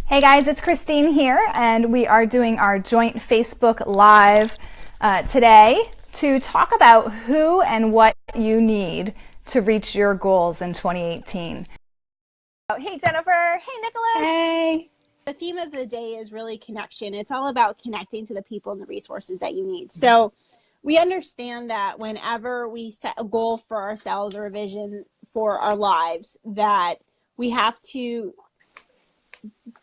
Hey guys, it's Christine here, and we are doing our joint Facebook Live today to talk about who and what you need to reach your goals in 2018. Hey Jennifer, hey Nicholas. Hey. The theme of the day is really connection. It's all about connecting to the people and the resources that you need. So we understand that whenever we set a goal for ourselves or a vision for our lives, that we have to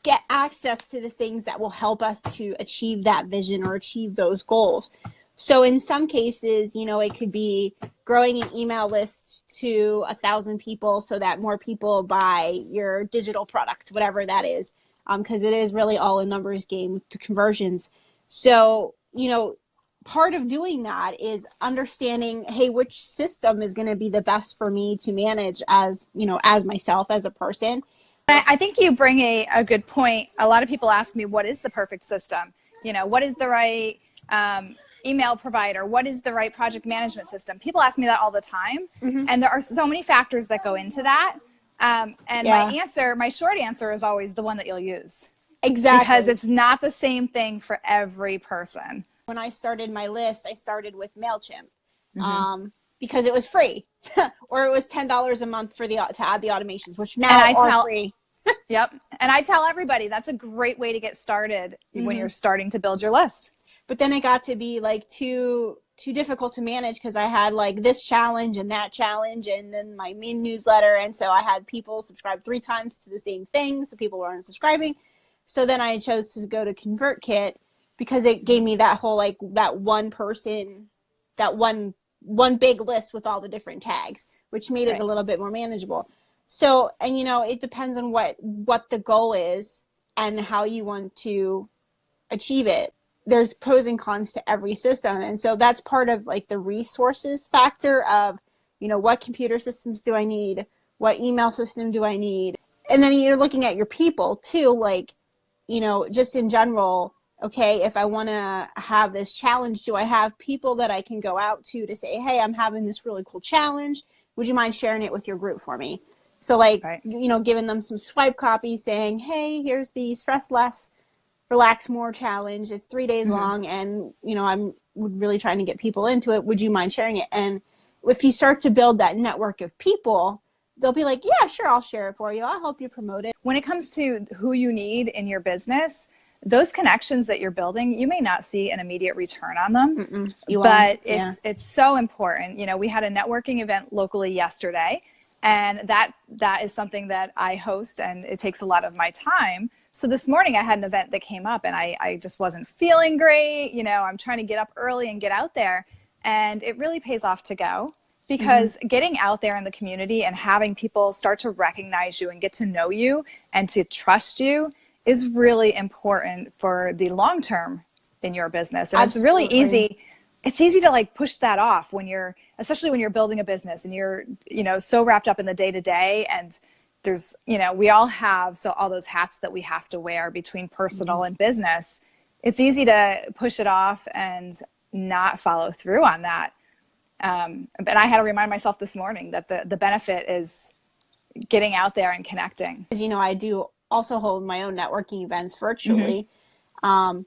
get access to the things that will help us to achieve that vision or achieve those goals. So in some cases, it could be growing an email list to 1,000 people so that more people buy your digital product, whatever that is, because it is really all a numbers game to conversions. So, part of doing that is understanding, hey, which system is going to be the best for me to manage as myself, as a person. I think you bring a good point. A lot of people ask me, what is the perfect system? What is the right email provider? What is the right project management system? People ask me that all the time. Mm-hmm. And there are so many factors that go into that. My short answer is always the one that you'll use. Exactly. Because it's not the same thing for every person. When I started my list, I started with MailChimp. Because it was free, or it was $10 a month to add the automations, which now are free. Yep. And I tell everybody that's a great way to get started when you're starting to build your list. But then it got to be like too difficult to manage because I had like this challenge and that challenge and then my main newsletter. And so I had people subscribe 3 times to the same thing. So people weren't subscribing. So then I chose to go to ConvertKit because it gave me that whole, like that one person, that one big list with all the different tags, which made it a little bit more manageable. So, and it depends on what the goal is and how you want to achieve it. There's pros and cons to every system. And so that's part of like the resources factor of, what computer systems do I need? What email system do I need? And then you're looking at your people too, like, just in general. Okay, if I want to have this challenge, do I have people that I can go out to say, hey, I'm having this really cool challenge. Would you mind sharing it with your group for me? So giving them some swipe copy saying, hey, here's the Stress Less, Relax More challenge. It's 3 days long and, I'm really trying to get people into it. Would you mind sharing it? And if you start to build that network of people, they'll be like, yeah, sure, I'll share it for you. I'll help you promote it. When it comes to who you need in your business, those connections that you're building, you may not see an immediate return on them, but it's so important. We had a networking event locally yesterday, and that is something that I host, and it takes a lot of my time. So this morning I had an event that came up, and I just wasn't feeling great. I'm trying to get up early and get out there, and it really pays off to go. Because getting out there in the community and having people start to recognize you and get to know you and to trust you is really important for the long term in your business. And Absolutely. It's really easy. It's easy to like push that off especially when you're building a business and you're, so wrapped up in the day to day. And there's, we all have all those hats that we have to wear between personal and business. It's easy to push it off and not follow through on that. But I had to remind myself this morning that the benefit is getting out there and connecting. As I do also hold my own networking events virtually. And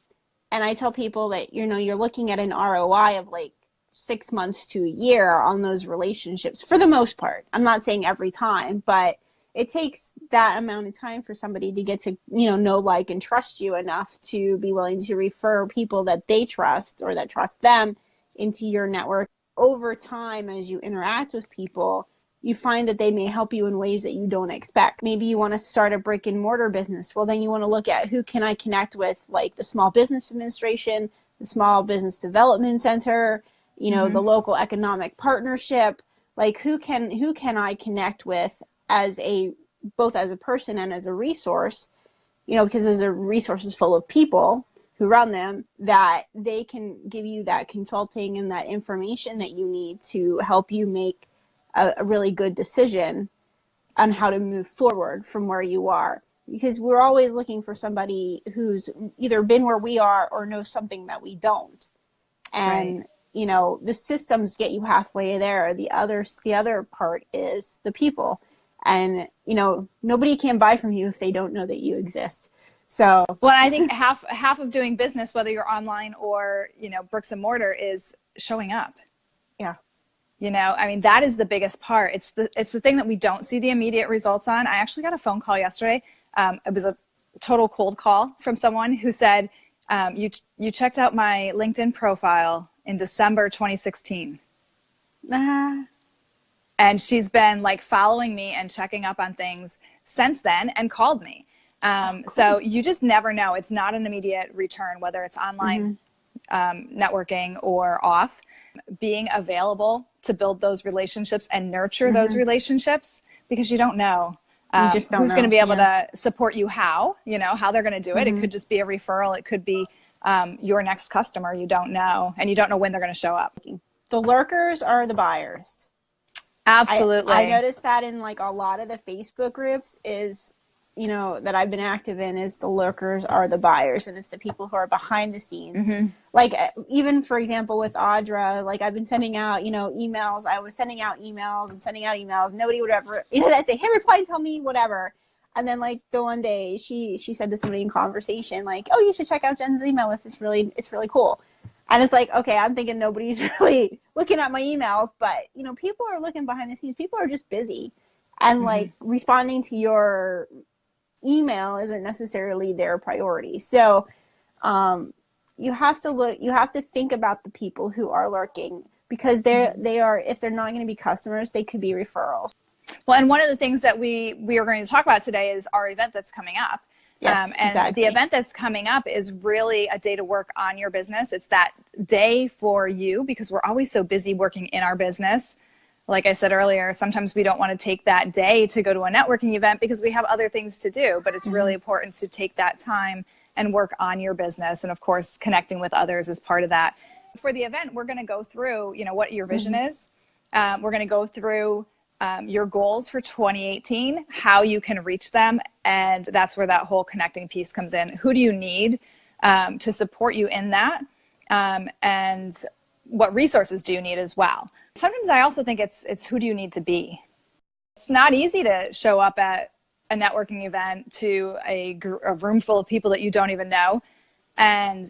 I tell people that, you're looking at an ROI of like 6 months to a year on those relationships for the most part. I'm not saying every time, but it takes that amount of time for somebody to get to, know, like, and trust you enough to be willing to refer people that they trust or that trust them into your network. Over time, as you interact with people, you find that they may help you in ways that you don't expect. Maybe you want to start a brick and mortar business. Well, then you want to look at who can I connect with, like the Small Business Administration, the Small Business Development Center, the local economic partnership. Like who can I connect with both as a person and as a resource, because there's a resources full of people who run them, that they can give you that consulting and that information that you need to help you make a really good decision on how to move forward from where you are. Because we're always looking for somebody who's either been where we are or knows something that we don't. And, the systems get you halfway there. The other part is the people. And, nobody can buy from you if they don't know that you exist. So, well, I think half of doing business, whether you're online or, bricks and mortar, is showing up. yeah. I mean, that is the biggest part. It's the thing that we don't see the immediate results on. I actually got a phone call yesterday. It was a total cold call from someone who said, you checked out my LinkedIn profile in December 2016. And she's been like following me and checking up on things since then and called me. Cool. So you just never know. It's not an immediate return, whether it's online networking or off. Being available to build those relationships and nurture those relationships, because you don't know who's going to be able to support you, how they're going to do it. It could just be a referral. It could be your next customer. You don't know, and you don't know when they're going to show up. The lurkers are the buyers. Absolutely. I noticed that in like a lot of the Facebook groups is, that I've been active in, is the lurkers are the buyers, and it's the people who are behind the scenes. Like even for example with Audra, like I've been sending out, emails. I was sending out emails and sending out emails. Nobody would ever, that say, hey, reply, tell me whatever. And then like the one day she said to somebody in conversation, like, oh, you should check out Jen's email list. It's really cool. And it's like, okay, I'm thinking nobody's really looking at my emails, but people are looking behind the scenes. People are just busy, and like responding to your email isn't necessarily their priority. So you have to think about the people who are lurking, because they are, if they're not going to be customers, they could be referrals. Well, and one of the things that we are going to talk about today is our event that's coming up. Yes, and exactly. The event that's coming up is really a day to work on your business. It's that day for you, because we're always so busy working in our business. Like I said earlier, sometimes we don't want to take that day to go to a networking event because we have other things to do, but it's really important to take that time and work on your business. And of course, connecting with others is part of that. For the event, we're going to go through, what your vision is. We're going to go through your goals for 2018, how you can reach them. And that's where that whole connecting piece comes in. Who do you need to support you in that? And what resources do you need as well? Sometimes I also think it's who do you need to be? It's not easy to show up at a networking event to a room full of people that you don't even know and,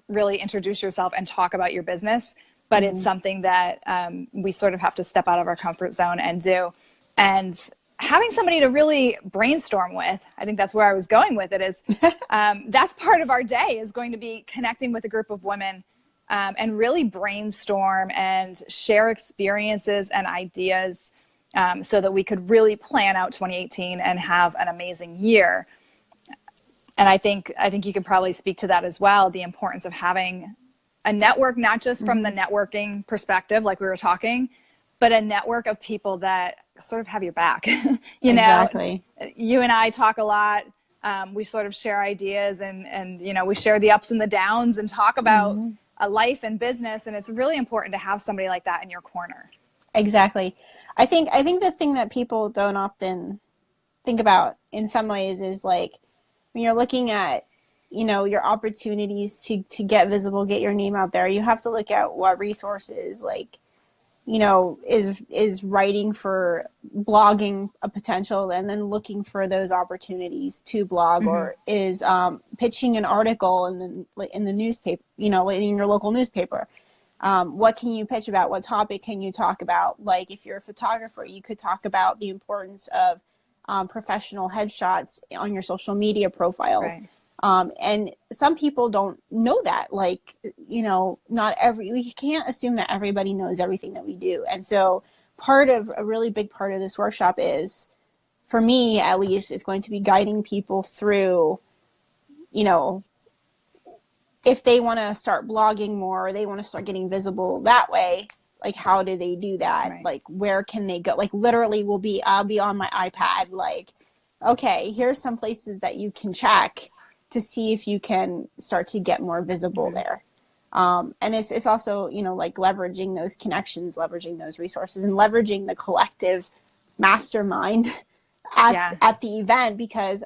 really introduce yourself and talk about your business. But it's something that we sort of have to step out of our comfort zone and do. And having somebody to really brainstorm with, I think that's where I was going with it, is that's part of our day, is going to be connecting with a group of women and really brainstorm and share experiences and ideas so that we could really plan out 2018 and have an amazing year. And I think you could probably speak to that as well, the importance of having a network, not just from the networking perspective, like we were talking, but a network of people that sort of have your back. Exactly. You and I talk a lot. We sort of share ideas and we share the ups and the downs and talk about a life and business. And it's really important to have somebody like that in your corner. Exactly. I think the thing that people don't often think about in some ways is like when you're looking at, your opportunities to get visible, get your name out there, you have to look at what resources, like, is writing for blogging a potential, and then looking for those opportunities to blog, or is pitching an article in the newspaper, in your local newspaper. What can you pitch about? What topic can you talk about? Like if you're a photographer, you could talk about the importance of professional headshots on your social media profiles. Right. And some people don't know that, like, we can't assume that everybody knows everything that we do. And so a really big part of this workshop is, for me at least, is going to be guiding people through, if they want to start blogging more, or they want to start getting visible that way, like, how do they do that? Right. Like, where can they go? Like, literally I'll be on my iPad, like, okay, here's some places that you can check to see if you can start to get more visible there. And it's also, like leveraging those connections, leveraging those resources, and leveraging the collective mastermind at the event, because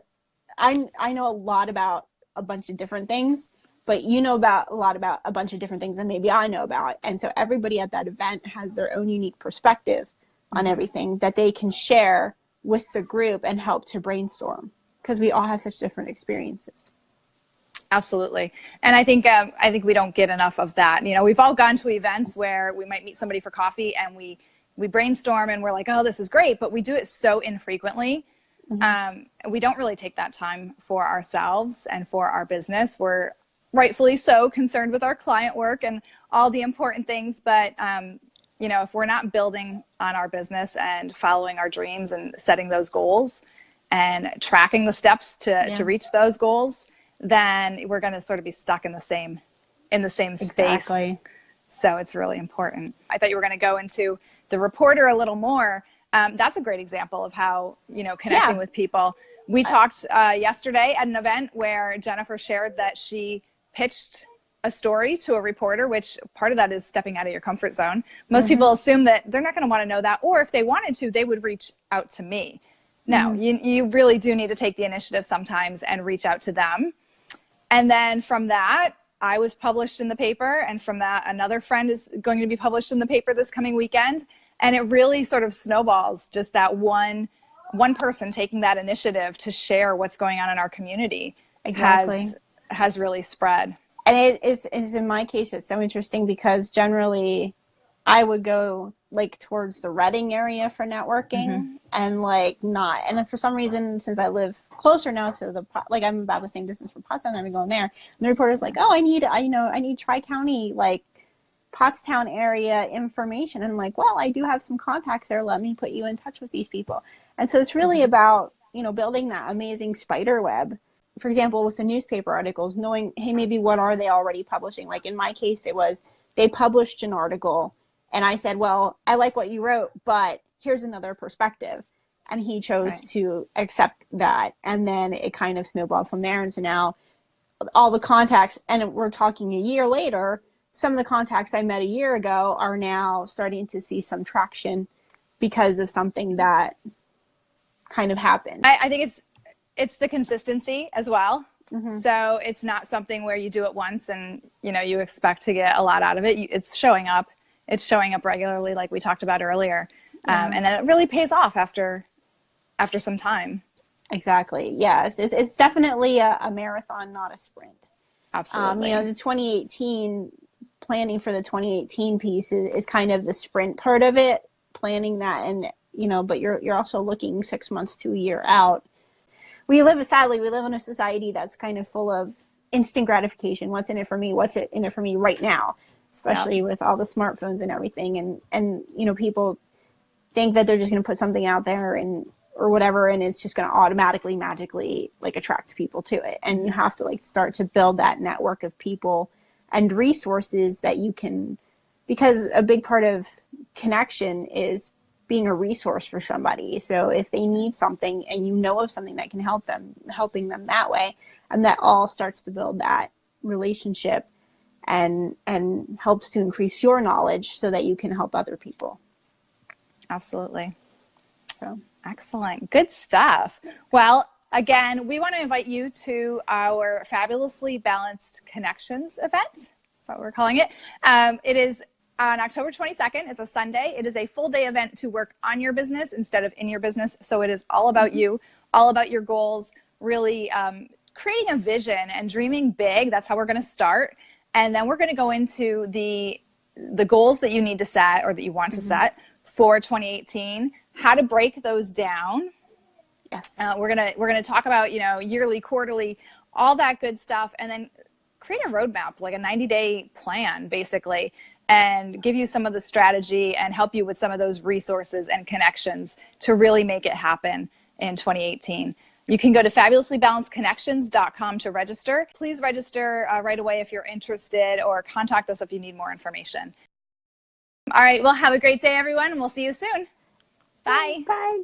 I know a lot about a bunch of different things, but you know about a lot about a bunch of different things than maybe I know about. And so everybody at that event has their own unique perspective on everything that they can share with the group and help to brainstorm. because we all have such different experiences. Absolutely. And I think we don't get enough of that. You know, we've all gone to events where we might meet somebody for coffee and we brainstorm and we're like, oh, this is great, but we do it so infrequently. We don't really take that time for ourselves and for our business. We're rightfully so concerned with our client work and all the important things, but you know, if we're not building on our business and following our dreams and setting those goals and tracking the steps to reach those goals, then we're going to sort of be stuck in the same space. Exactly. So it's really important. I thought you were going to go into the reporter a little more. That's a great example of how, you know, connecting with people. We talked yesterday at an event where Jennifer shared that she pitched a story to a reporter, which part of that is stepping out of your comfort zone. Most people assume that they're not going to want to know that, or if they wanted to, they would reach out to me. No, you really do need to take the initiative sometimes and reach out to them. And then from that, I was published in the paper, and from that, another friend is going to be published in the paper this coming weekend. And it really sort of snowballs, just that one person taking that initiative to share what's going on in our community has really spread. And it is in my case, it's so interesting because generally I would go like towards the Reading area for networking and like not. And then for some reason, since I live closer now to I'm about the same distance from Pottstown, I've been going there. And the reporter's like, oh, I need Tri-County, like Pottstown area information. And I'm like, well, I do have some contacts there. Let me put you in touch with these people. And so it's really about, you know, building that amazing spider web. For example, with the newspaper articles, knowing, hey, maybe what are they already publishing? Like in my case, it was they published an article and I said, well, I like what you wrote, but here's another perspective. And he chose to accept that. And then it kind of snowballed from there. And so now all the contacts, and we're talking a year later, some of the contacts I met a year ago are now starting to see some traction because of something that kind of happened. I think it's the consistency as well. So it's not something where you do it once and, you know, you expect to get a lot out of it. It's showing up. It's showing up regularly, like we talked about earlier. And then it really pays off after some time. Exactly. Yes. It's definitely a marathon, not a sprint. Absolutely. You know, the 2018 planning for the 2018 piece is kind of the sprint part of it, planning that. And, you know, but you're also looking 6 months to a year out. Sadly, we live in a society that's kind of full of instant gratification. What's in it for me? What's in it for me right now? Especially with all the smartphones and everything. And, you know, people think that they're just going to put something out there or whatever, and it's just going to automatically, magically, like, attract people to it. And you have to, like, start to build that network of people and resources that you can, because a big part of connection is being a resource for somebody. So if they need something and you know of something that can help them, helping them that way, and that all starts to build that relationship and helps to increase your knowledge so that you can help other people. Absolutely. So excellent. Good stuff. Well, again, we want to invite you to our Fabulously Balanced Connections event. That's what we're calling it. It is on October 22nd. It's a Sunday. It is a full day event to work on your business instead of in your business. So it is all about you, all about your goals, really creating a vision and dreaming big. That's how we're going to start. And then we're going to go into the goals that you need to set or that you want to set for 2018, how to break those down. Yes. We're going to talk about, you know, yearly, quarterly, all that good stuff, and then create a roadmap, like a 90-day plan, basically, and give you some of the strategy and help you with some of those resources and connections to really make it happen in 2018. You can go to fabulouslyBalancedConnections.com to register. Please register right away if you're interested, or contact us if you need more information. All right, well, have a great day, everyone, and we'll see you soon. Bye. Bye.